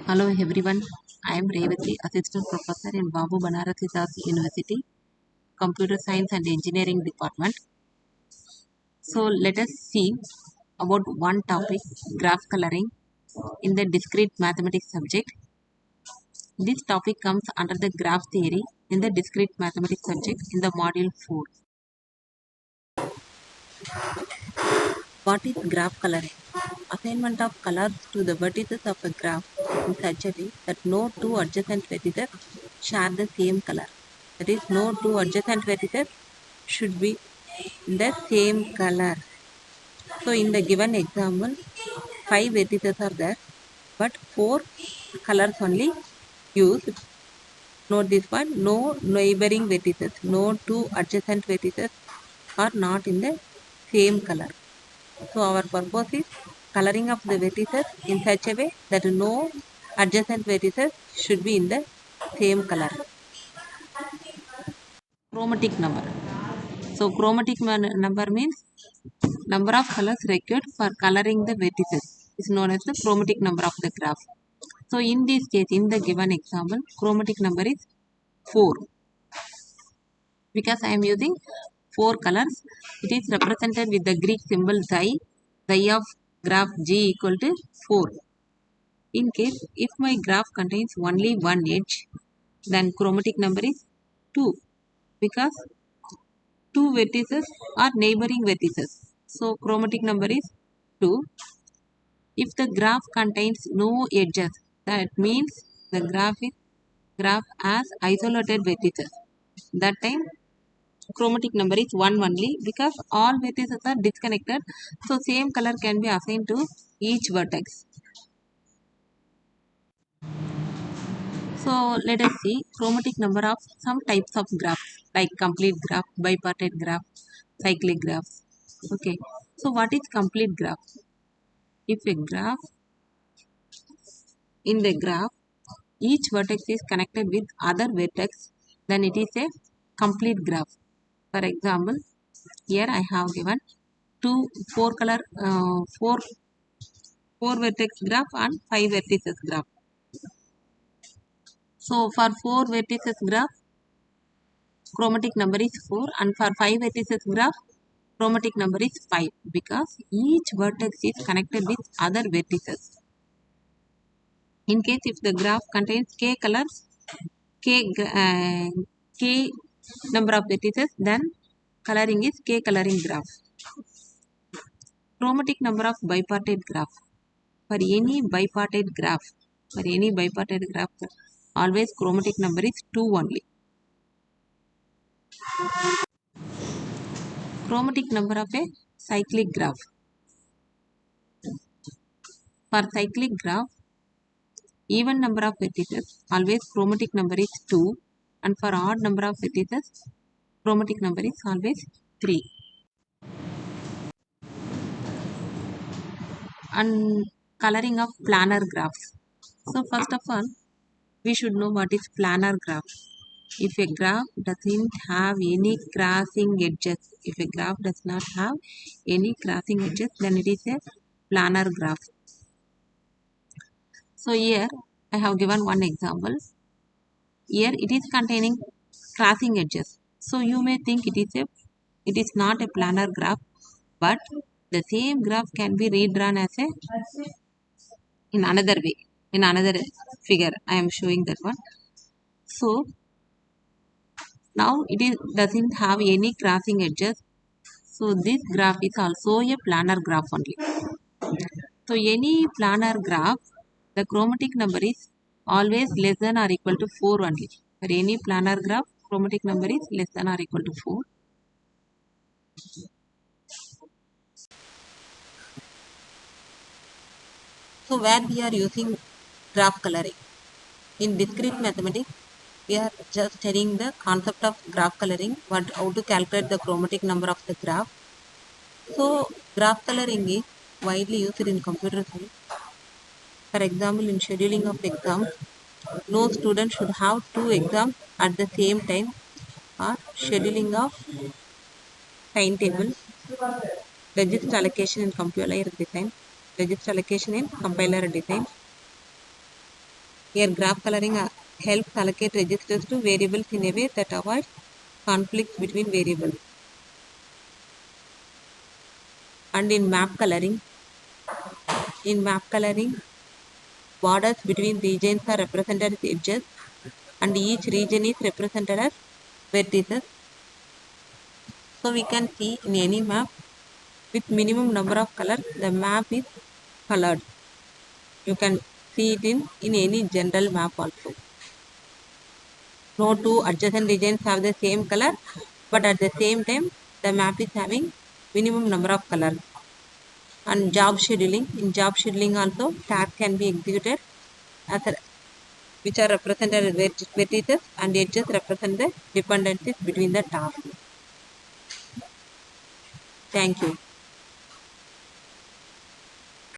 Hello everyone, I am Revati, Assistant Professor in Babu Banaras Hitachi University, Computer Science and Engineering Department. So let us see about one topic, graph coloring in the discrete mathematics subject. This topic comes under the graph theory in the discrete mathematics subject in the module 4. What is graph coloring? Assignment of colors to the vertices of a graph in such a way that no two adjacent vertices share the same color. That is, no two adjacent vertices should be the same color. So, in the given example, 5 vertices are there, but 4 colors only used. Note this one, no neighboring vertices, no two adjacent vertices are not in the same color. So our purpose is coloring of the vertices in such a way that no adjacent vertices should be in the same color. Chromatic number. So chromatic number means number of colors required for coloring the vertices is known as the chromatic number of the graph. So in this case, in the given example, chromatic number is 4. Because I am using 4 colors, it is represented with the Greek symbol xi, xi of graph G equal to 4. In case if my graph contains only one edge, then chromatic number is 2 because two vertices are neighboring vertices. So chromatic number is 2. If the graph contains no edges, that means the graph has isolated vertices. That time chromatic number is 1 only because all vertices are disconnected. So same color can be assigned to each vertex. So let us see chromatic number of some types of graphs like complete graph, bipartite graph, cyclic graphs. Okay. So what is complete graph? If a graph, in the graph, each vertex is connected with other vertex, then it is a complete graph. For example, here I have given four vertex graph and 5 vertices graph. So for 4 vertices graph, chromatic number is 4, and for 5 vertices graph, chromatic number is 5 because each vertex is connected with other vertices. In case if the graph contains k colors, k number of vertices, then coloring is k coloring graph. Chromatic number of bipartite graph. For any bipartite graph, always chromatic number is 2 only. Chromatic number of a cyclic graph. For cyclic graph, even number of vertices, always chromatic number is 2, and for odd number of vertices, chromatic number is always 3. And coloring of planar graphs. So first of all, we should know what is planar graph. If a graph doesn't have any crossing edges, if a graph does not have any crossing edges, then it is a planar graph. So here I have given one example. Here it is containing crossing edges. So you may think it is not a planar graph, but the same graph can be redrawn as in another way, in another figure. I am showing that one. So now it doesn't have any crossing edges. So this graph is also a planar graph only. So any planar graph, the chromatic number is always less than or equal to 4 only. For any planar graph, chromatic number is less than or equal to 4. So where we are using graph coloring? In discrete mathematics, we are just studying the concept of graph coloring, how to calculate the chromatic number of the graph. So graph coloring is widely used in computer science. For example, in scheduling of exams, no student should have 2 exams at the same time, or scheduling of timetable, register allocation in compiler design, register allocation in compiler design. Here graph coloring helps allocate registers to variables in a way that avoids conflicts between variables. And in map coloring, borders between regions are represented as edges and each region is represented as vertices. So we can see in any map with minimum number of colors, the map is colored. You can see it in any general map also. No two adjacent regions have the same color, but at the same time the map is having minimum number of colors. And job scheduling, in job scheduling also tasks can be executed as which are represented as vertices and edges represent the dependencies between the tasks. Thank you.